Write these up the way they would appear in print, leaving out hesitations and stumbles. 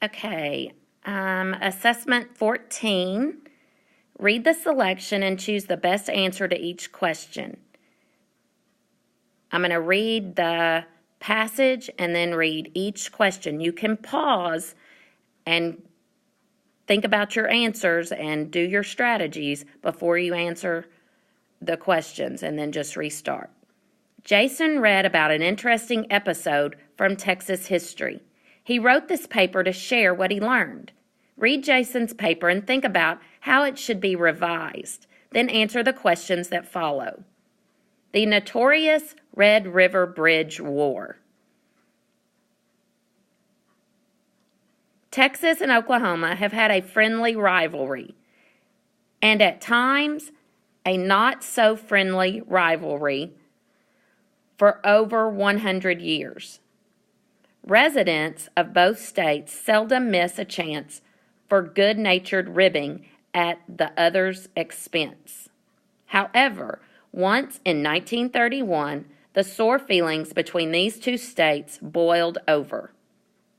Okay, assessment 14. Read the selection and choose the best answer to each question. I'm going to read the passage and then read each question. You can pause and think about your answers and do your strategies before you answer the questions, and then just restart. Jason read about an interesting episode from Texas history. He wrote this paper to share what he learned. Read Jason's paper and think about how it should be revised. Then answer the questions that follow. The notorious Red River Bridge War. Texas and Oklahoma have had a friendly rivalry, and at times a not-so-friendly rivalry for over 100 years. Residents of both states seldom miss a chance for good-natured ribbing at the other's expense. However, once in 1931, the sore feelings between these two states boiled over.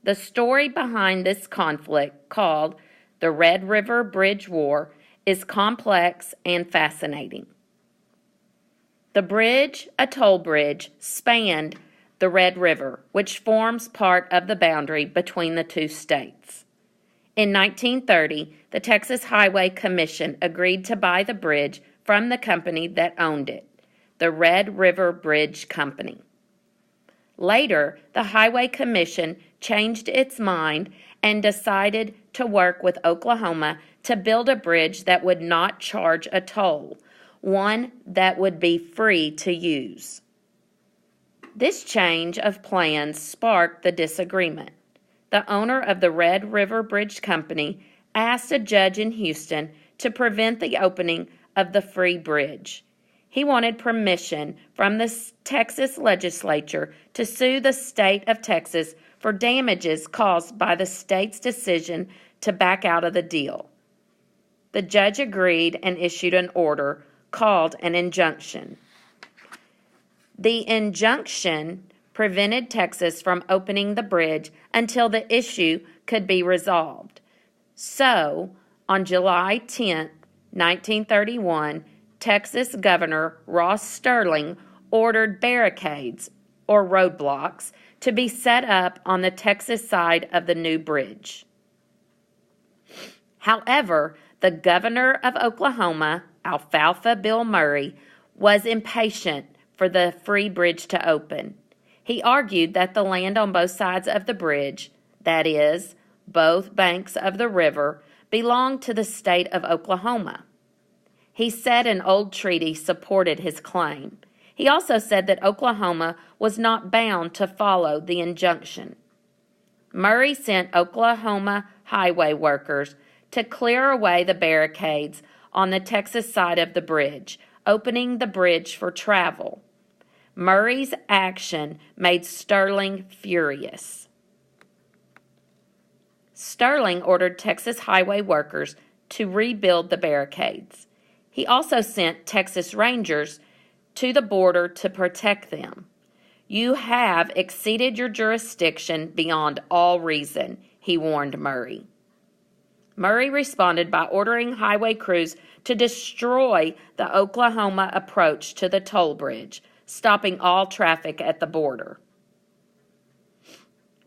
The story behind this conflict, called the Red River Bridge War, is complex and fascinating. The bridge, a toll bridge, spanned the Red River, which forms part of the boundary between the two states. In 1930, the Texas Highway Commission agreed to buy the bridge from the company that owned it, the Red River Bridge Company. Later, the Highway Commission changed its mind and decided to work with Oklahoma to build a bridge that would not charge a toll, one that would be free to use. This change of plans sparked the disagreement. The owner of the Red River Bridge Company asked a judge in Houston to prevent the opening of the free bridge. He wanted permission from the Texas legislature to sue the state of Texas for damages caused by the state's decision to back out of the deal. The judge agreed and issued an order called an injunction. The injunction prevented Texas from opening the bridge until the issue could be resolved. So, on July 10, 1931, Texas Governor Ross Sterling ordered barricades, or roadblocks, to be set up on the Texas side of the new bridge. However, the governor of Oklahoma, Alfalfa Bill Murray, was impatient for the free bridge to open. He argued that the land on both sides of the bridge, that is, both banks of the river, belonged to the state of Oklahoma. He said an old treaty supported his claim. He also said that Oklahoma was not bound to follow the injunction. Murray sent Oklahoma highway workers to clear away the barricades on the Texas side of the bridge, opening the bridge for travel. Murray's action made Sterling furious. Sterling ordered Texas highway workers to rebuild the barricades. He also sent Texas Rangers to the border to protect them. "You have exceeded your jurisdiction beyond all reason," he warned Murray. Murray responded by ordering highway crews to destroy the Oklahoma approach to the toll bridge, stopping all traffic at the border.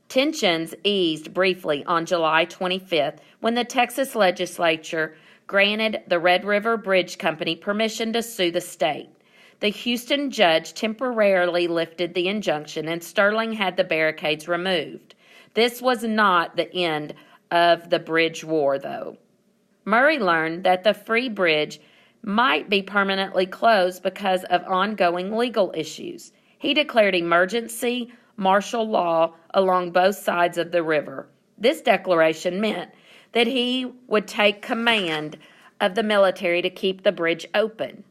Tensions eased briefly on July 25th when the Texas legislature granted the Red River Bridge Company permission to sue the state. The Houston judge temporarily lifted the injunction and Sterling had the barricades removed. This was not the end of the bridge war, though. Murray learned that the free bridge might be permanently closed because of ongoing legal issues. He declared emergency martial law along both sides of the river. This declaration meant that he would take command of the military to keep the bridge open.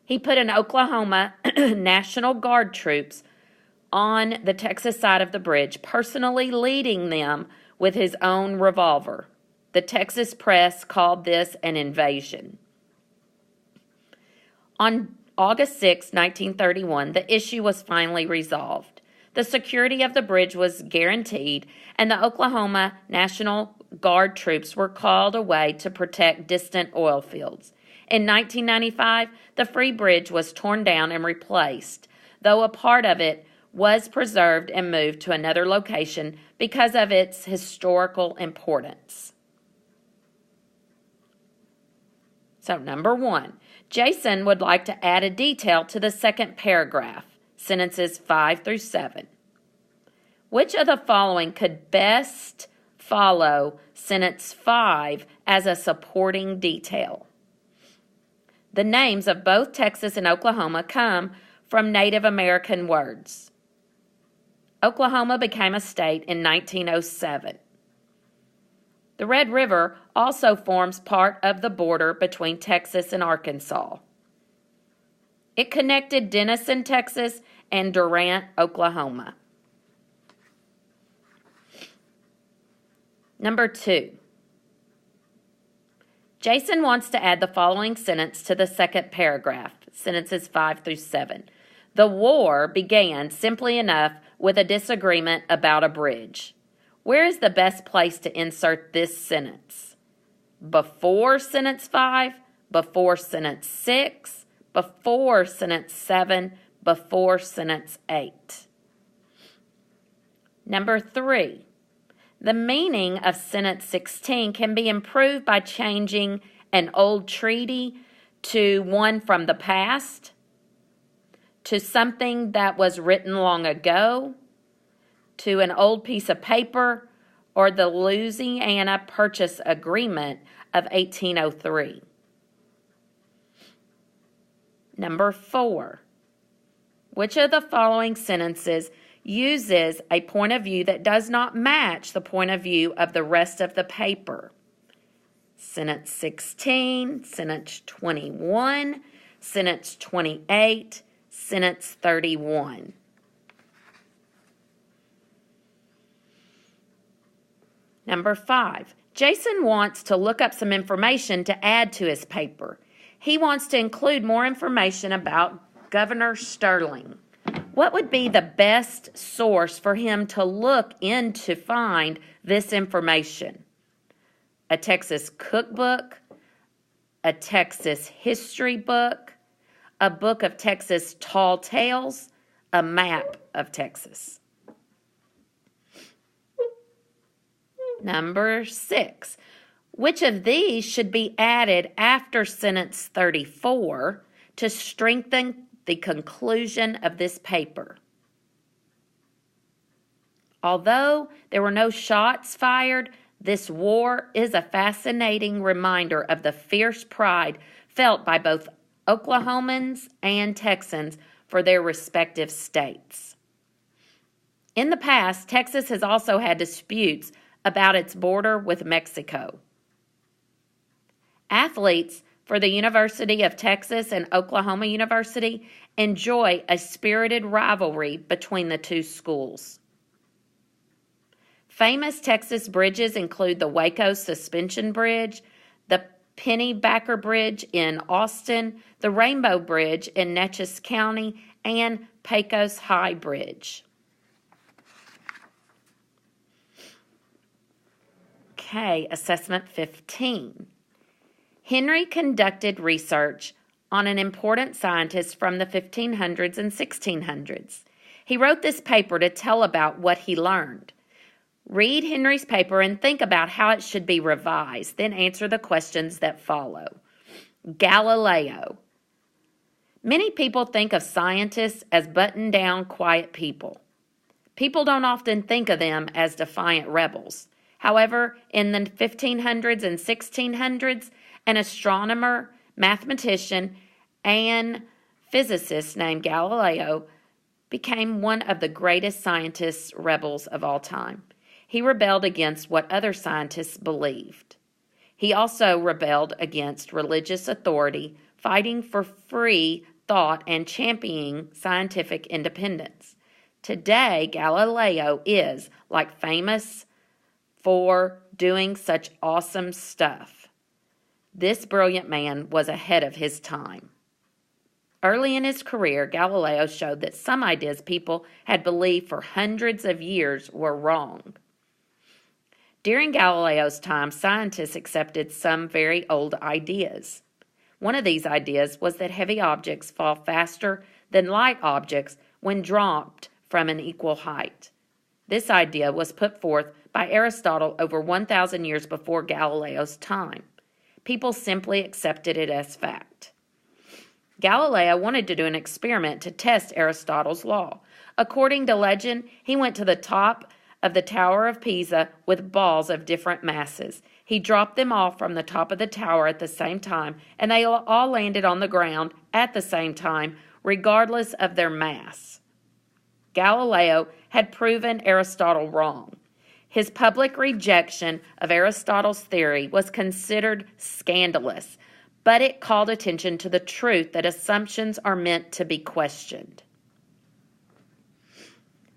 He put an Oklahoma National Guard troops on the Texas side of the bridge, personally leading them with his own revolver. The Texas press called this an invasion. On August 6, 1931, the issue was finally resolved. The security of the bridge was guaranteed, and the Oklahoma National Guard troops were called away to protect distant oil fields. In 1995, the Free Bridge was torn down and replaced, though a part of it was preserved and moved to another location because of its historical importance. So, number 1, Jason would like to add a detail to the second paragraph, sentences 5 through 7. Which of the following could best follow sentence 5 as a supporting detail? The names of both Texas and Oklahoma come from Native American words. Oklahoma became a state in 1907. The Red River also forms part of the border between Texas and Arkansas. It connected Denison, Texas, and Durant, Oklahoma. Number 2. Jason wants to add the following sentence to the second paragraph, sentences 5 through 7. The war began simply enough with a disagreement about a bridge. Where is the best place to insert this sentence? Before sentence 5, before sentence 6, before sentence 7, before sentence 8. Number 3. The meaning of sentence 16 can be improved by changing an old treaty to one from the past, to something that was written long ago, to an old piece of paper, or the Louisiana Purchase Agreement of 1803. Number 4. Which of the following sentences uses a point of view that does not match the point of view of the rest of the paper? Sentence 16, sentence 21, sentence 28, sentence 31. Number 5. Jason wants to look up some information to add to his paper. He wants to include more information about Governor Sterling. What would be the best source for him to look in to find this information? A Texas cookbook, a Texas history book, a book of Texas tall tales, a map of Texas. Number 6. Which of these should be added after sentence 34 to strengthen the conclusion of this paper? Although there were no shots fired, this war is a fascinating reminder of the fierce pride felt by both Oklahomans and Texans for their respective states. In the past, Texas has also had disputes about its border with Mexico. Athletes for the University of Texas and Oklahoma University enjoy a spirited rivalry between the two schools. Famous Texas bridges include the Waco Suspension Bridge, the Pennybacker Bridge in Austin, the Rainbow Bridge in Natchez County, and Pecos High Bridge. Okay, assessment 15. Henry conducted research on an important scientist from the 1500s and 1600s. He wrote this paper to tell about what he learned. Read Henry's paper and think about how it should be revised, then answer the questions that follow. Galileo. Many people think of scientists as buttoned-down, quiet people. People don't often think of them as defiant rebels. However, in the 1500s and 1600s, an astronomer, mathematician, and physicist named Galileo became one of the greatest scientists rebels of all time. He rebelled against what other scientists believed. He also rebelled against religious authority, fighting for free thought and championing scientific independence. Today, Galileo is, famous for doing such awesome stuff. This brilliant man was ahead of his time. Early in his career, Galileo showed that some ideas people had believed for hundreds of years were wrong. During Galileo's time, scientists accepted some very old ideas. One of these ideas was that heavy objects fall faster than light objects when dropped from an equal height. This idea was put forth by Aristotle over 1,000 years before Galileo's time. People simply accepted it as fact. Galileo wanted to do an experiment to test Aristotle's law. According to legend, he went to the top of the Tower of Pisa with balls of different masses. He dropped them all from the top of the tower at the same time, and they all landed on the ground at the same time, regardless of their mass. Galileo had proven Aristotle wrong. His public rejection of Aristotle's theory was considered scandalous, but it called attention to the truth that assumptions are meant to be questioned.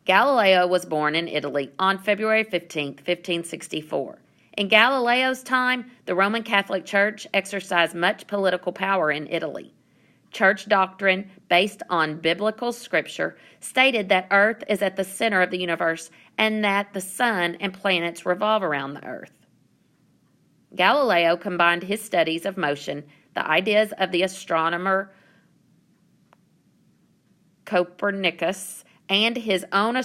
Galileo was born in Italy on February 15, 1564. In Galileo's time, the Roman Catholic Church exercised much political power in Italy. Church doctrine, based on biblical scripture, stated that Earth is at the center of the universe and that the sun and planets revolve around the Earth. Galileo combined his studies of motion, the ideas of the astronomer Copernicus, and his own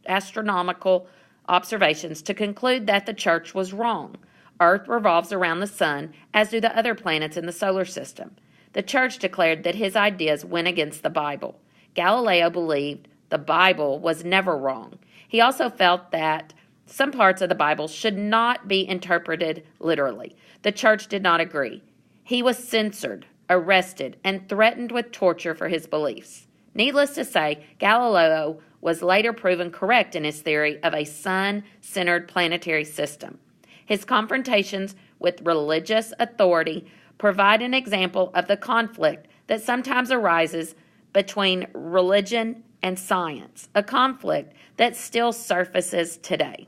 astronomical observations to conclude that the church was wrong. Earth revolves around the sun, as do the other planets in the solar system. The church declared that his ideas went against the Bible. Galileo believed the Bible was never wrong. He also felt that some parts of the Bible should not be interpreted literally. The church did not agree. He was censored, arrested, and threatened with torture for his beliefs. Needless to say, Galileo was later proven correct in his theory of a sun-centered planetary system. His confrontations with religious authority provide an example of the conflict that sometimes arises between religion and science, a conflict that still surfaces today.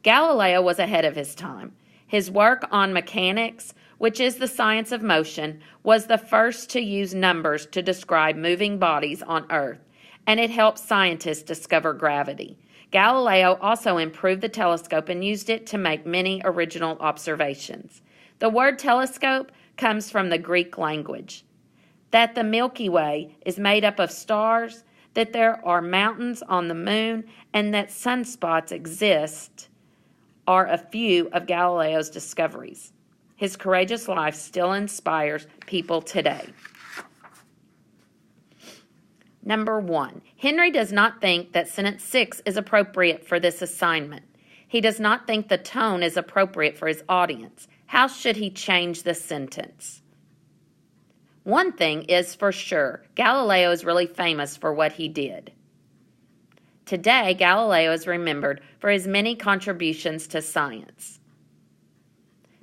Galileo was ahead of his time. His work on mechanics, which is the science of motion, was the first to use numbers to describe moving bodies on Earth, and it helped scientists discover gravity. Galileo also improved the telescope and used it to make many original observations. The word telescope comes from the Greek language. That the Milky Way is made up of stars, that there are mountains on the moon, and that sunspots exist are a few of Galileo's discoveries. His courageous life still inspires people today. Number 1, Henry does not think that sentence 6 is appropriate for this assignment. He does not think the tone is appropriate for his audience. How should he change the sentence? One thing is for sure, Galileo is really famous for what he did. Today, Galileo is remembered for his many contributions to science.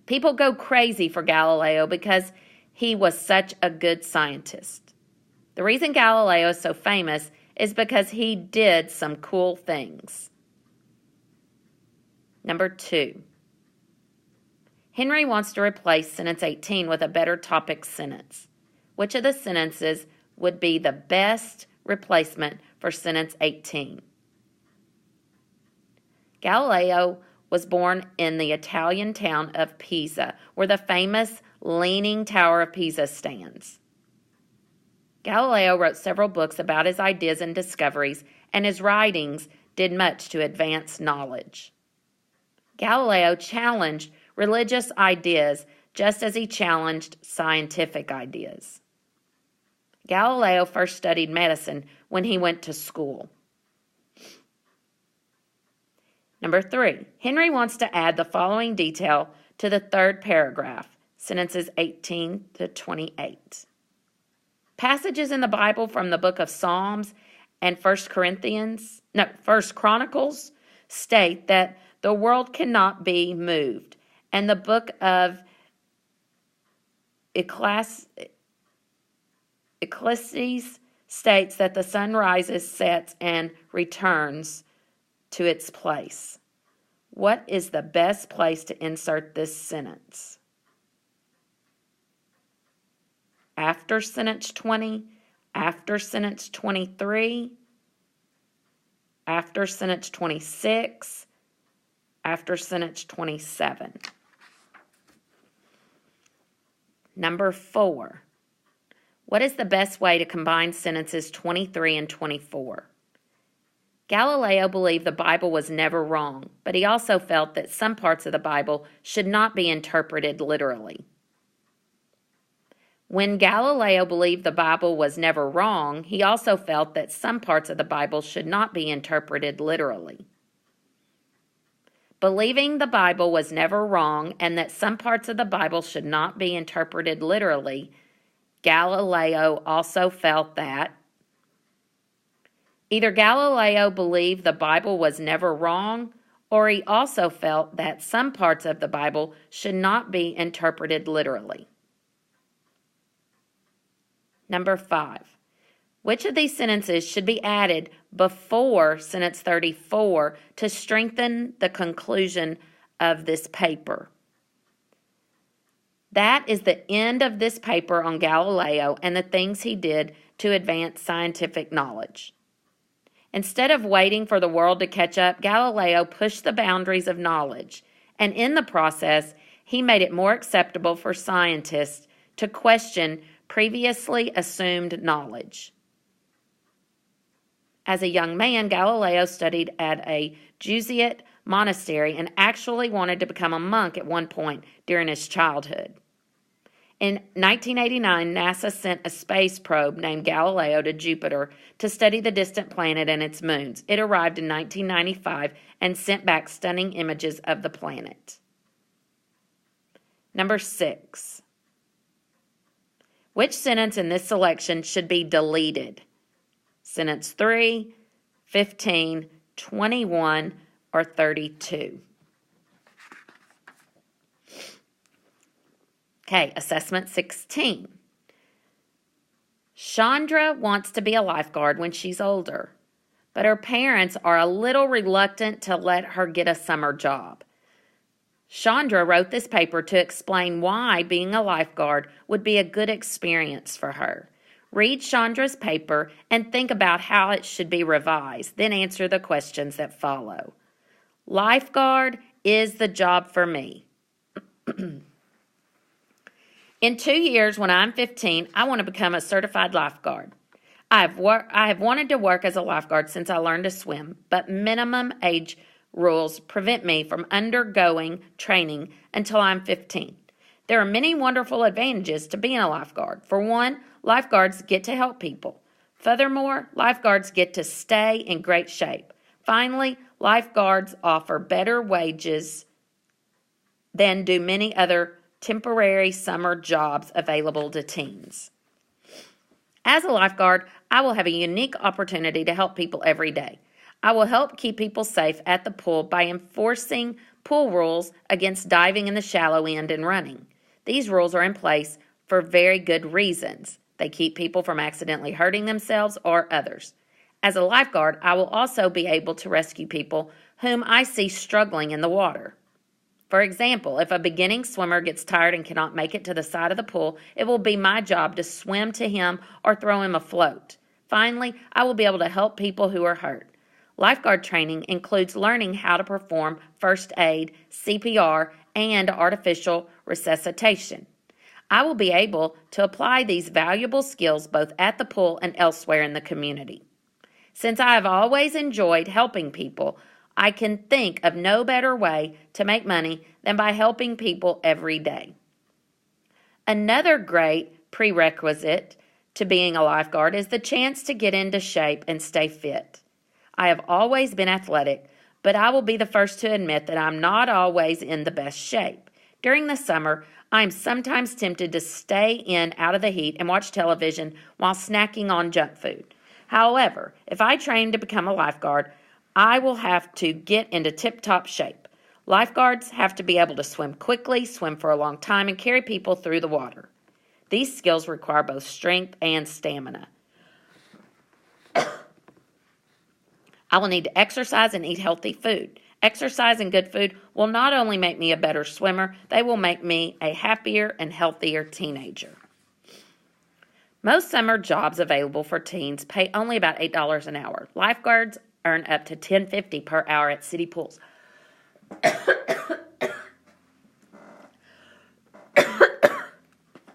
People go crazy for Galileo because he was such a good scientist. The reason Galileo is so famous is because he did some cool things. Number 2, Henry wants to replace sentence 18 with a better topic sentence. Which of the sentences would be the best replacement for sentence 18? Galileo was born in the Italian town of Pisa, where the famous Leaning Tower of Pisa stands. Galileo wrote several books about his ideas and discoveries, and his writings did much to advance knowledge. Galileo challenged religious ideas just as he challenged scientific ideas. Galileo first studied medicine when he went to school. Number 3, Henry wants to add the following detail to the third paragraph, sentences 18 to 28. Passages in the Bible from the book of Psalms and 1 Chronicles state that the world cannot be moved, and the book of Ecclesiastes states that the sun rises, sets, and returns to its place. What is the best place to insert this sentence? after sentence 20, after sentence 23, after sentence 26, after sentence 27. Number 4. What is the best way to combine sentences 23 and 24? Galileo believed the Bible was never wrong, but he also felt that some parts of the Bible should not be interpreted literally. When Galileo believed the Bible was never wrong, he also felt that some parts of the Bible should not be interpreted literally. Believing the Bible was never wrong and that some parts of the Bible should not be interpreted literally, Galileo also felt that either Galileo believed the Bible was never wrong, or he also felt that some parts of the Bible should not be interpreted literally. Number 5. Which of these sentences should be added before sentence 34 to strengthen the conclusion of this paper? That is the end of this paper on Galileo and the things he did to advance scientific knowledge. Instead of waiting for the world to catch up, Galileo pushed the boundaries of knowledge, and in the process, he made it more acceptable for scientists to question previously assumed knowledge. As a young man, Galileo studied at a Jesuit monastery and actually wanted to become a monk at one point during his childhood. In 1989, NASA sent a space probe named Galileo to Jupiter to study the distant planet and its moons. It arrived in 1995 and sent back stunning images of the planet. Number 6. Which sentence in this selection should be deleted? Sentence 3, 15, 21, or 32? Okay, assessment 16. Chandra wants to be a lifeguard when she's older, but her parents are a little reluctant to let her get a summer job. Chandra wrote this paper to explain why being a lifeguard would be a good experience for her. Read Chandra's paper and think about how it should be revised, then answer the questions that follow. Lifeguard is the job for me. In 2 years, when I'm 15, I want to become a certified lifeguard. I have wanted to work as a lifeguard since I learned to swim, but minimum age rules prevent me from undergoing training until I'm 15. There are many wonderful advantages to being a lifeguard. For one, lifeguards get to help people. Furthermore, lifeguards get to stay in great shape. Finally, lifeguards offer better wages than do many other temporary summer jobs available to teens. As a lifeguard, I will have a unique opportunity to help people every day. I will help keep people safe at the pool by enforcing pool rules against diving in the shallow end and running. These rules are in place for very good reasons. They keep people from accidentally hurting themselves or others. As a lifeguard, I will also be able to rescue people whom I see struggling in the water. For example, if a beginning swimmer gets tired and cannot make it to the side of the pool, it will be my job to swim to him or throw him a float. Finally, I will be able to help people who are hurt. Lifeguard training includes learning how to perform first aid, CPR, and artificial resuscitation. I will be able to apply these valuable skills both at the pool and elsewhere in the community. Since I have always enjoyed helping people, I can think of no better way to make money than by helping people every day. Another great prerequisite to being a lifeguard is the chance to get into shape and stay fit. I have always been athletic, but I will be the first to admit that I'm not always in the best shape. During the summer, I am sometimes tempted to stay in out of the heat and watch television while snacking on junk food. However, if I train to become a lifeguard, I will have to get into tip-top shape. Lifeguards have to be able to swim quickly, swim for a long time, and carry people through the water. These skills require both strength and stamina. I will need to exercise and eat healthy food. Exercise and good food will not only make me a better swimmer, they will make me a happier and healthier teenager. Most summer jobs available for teens pay only about $8 an hour. Lifeguards earn up to $10.50 per hour at city pools.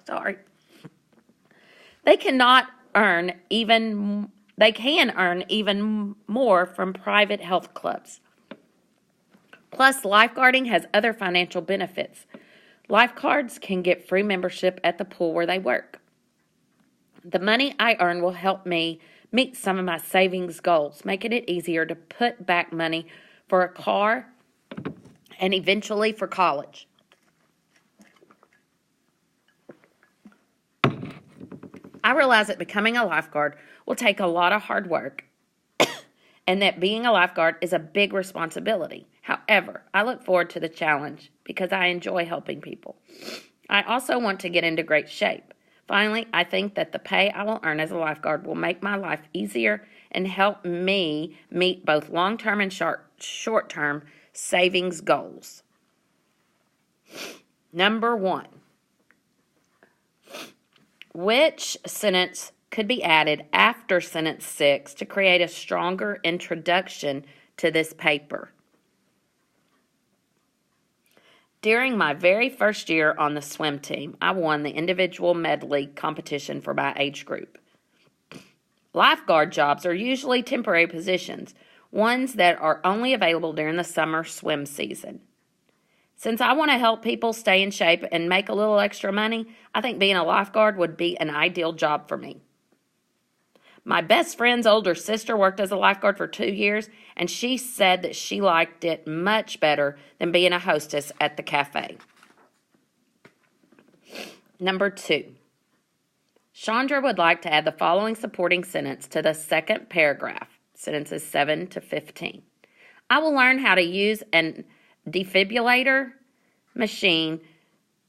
Sorry. They can earn even more from private health clubs. Plus, lifeguarding has other financial benefits. Lifeguards can get free membership at the pool where they work. The money I earn will help me meet some of my savings goals, making it easier to put back money for a car and eventually for college. I realize that becoming a lifeguard will take a lot of hard work and that being a lifeguard is a big responsibility. However, I look forward to the challenge because I enjoy helping people. I also want to get into great shape. Finally, I think that the pay I will earn as a lifeguard will make my life easier and help me meet both long-term and short-term savings goals. Number 1. Which sentence could be added after sentence 6 to create a stronger introduction to this paper? During my very first year on the swim team, I won the individual medley competition for my age group. Lifeguard jobs are usually temporary positions, ones that are only available during the summer swim season. Since I want to help people stay in shape and make a little extra money, I think being a lifeguard would be an ideal job for me. My best friend's older sister worked as a lifeguard for 2 years, and she said that she liked it much better than being a hostess at the cafe. Number 2. Chandra would like to add the following supporting sentence to the second paragraph, sentences 7 to 15. I will learn how to use an defibrillator machine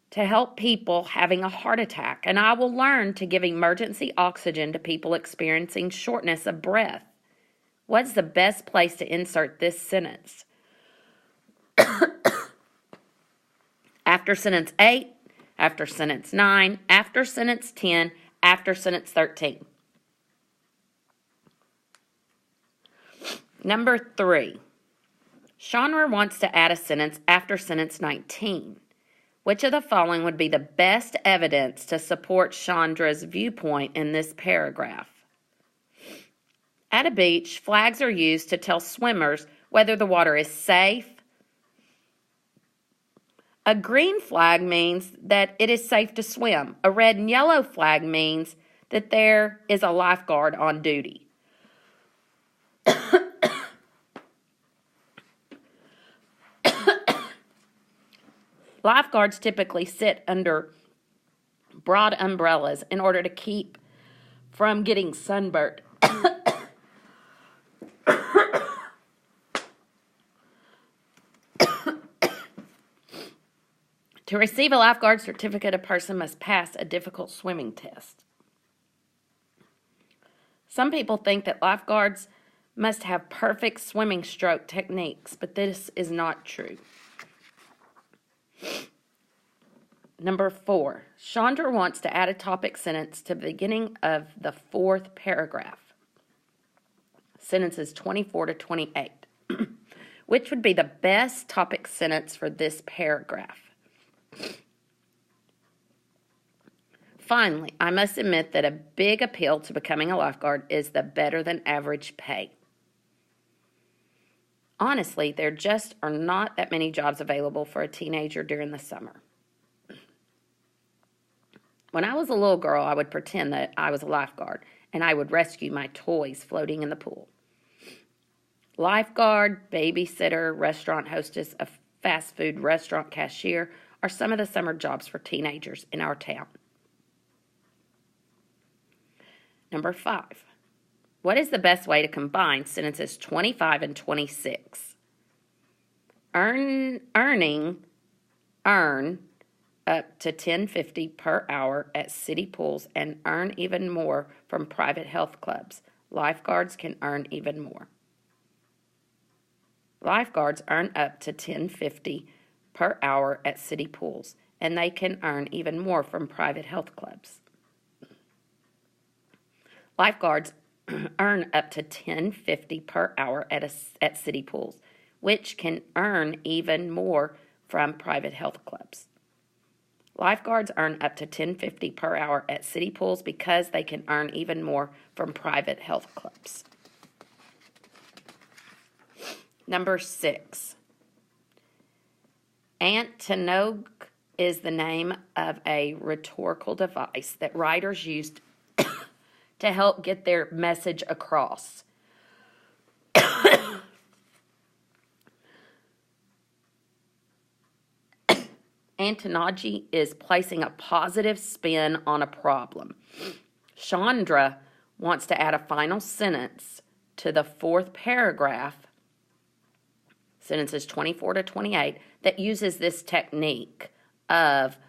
to help people having a heart attack, and I will learn to give emergency oxygen to people experiencing shortness of breath. What's the best place to insert this sentence? After sentence 8, after sentence 9, after sentence 10, after sentence 13. Number 3. Chandra wants to add a sentence after sentence 19. Which of the following would be the best evidence to support Chandra's viewpoint in this paragraph? At a beach, flags are used to tell swimmers whether the water is safe. A green flag means that it is safe to swim. A red and yellow flag means that there is a lifeguard on duty. Lifeguards typically sit under broad umbrellas in order to keep from getting sunburned. To receive a lifeguard certificate, a person must pass a difficult swimming test. Some people think that lifeguards must have perfect swimming stroke techniques, but this is not true. Number 4, Chandra wants to add a topic sentence to the beginning of the 4th paragraph, sentences 24 to 28. Which would be the best topic sentence for this paragraph? Finally, I must admit that a big appeal to becoming a lifeguard is the better than average pay. Honestly, there just are not that many jobs available for a teenager during the summer. When I was a little girl, I would pretend that I was a lifeguard, and I would rescue my toys floating in the pool. Lifeguard, babysitter, restaurant hostess, a fast food restaurant cashier are some of the summer jobs for teenagers in our town. Number 5. What is the best way to combine sentences 25 and 26? Earn up to $10.50 per hour at city pools and earn even more from private health clubs. Lifeguards can earn even more. Lifeguards earn up to $10.50 per hour at city pools, and they can earn even more from private health clubs. Lifeguards earn up to $10.50 per hour at city pools, which can earn even more from private health clubs. Lifeguards earn up to $10.50 per hour at city pools because they can earn even more from private health clubs. Number 6. Antonog is the name of a rhetorical device that writers used to help get their message across. Antonology is placing a positive spin on a problem. Chandra wants to add a final sentence to the 4th paragraph, sentences 24 to 28, that uses this technique of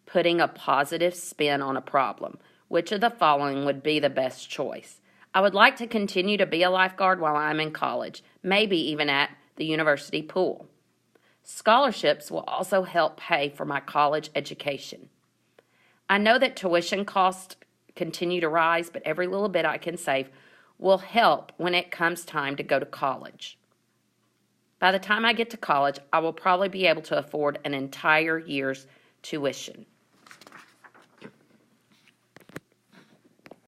putting a positive spin on a problem. Which of the following would be the best choice? I would like to continue to be a lifeguard while I'm in college, maybe even at the university pool. Scholarships will also help pay for my college education. I know that tuition costs continue to rise, but every little bit I can save will help when it comes time to go to college. By the time I get to college, I will probably be able to afford an entire year's tuition.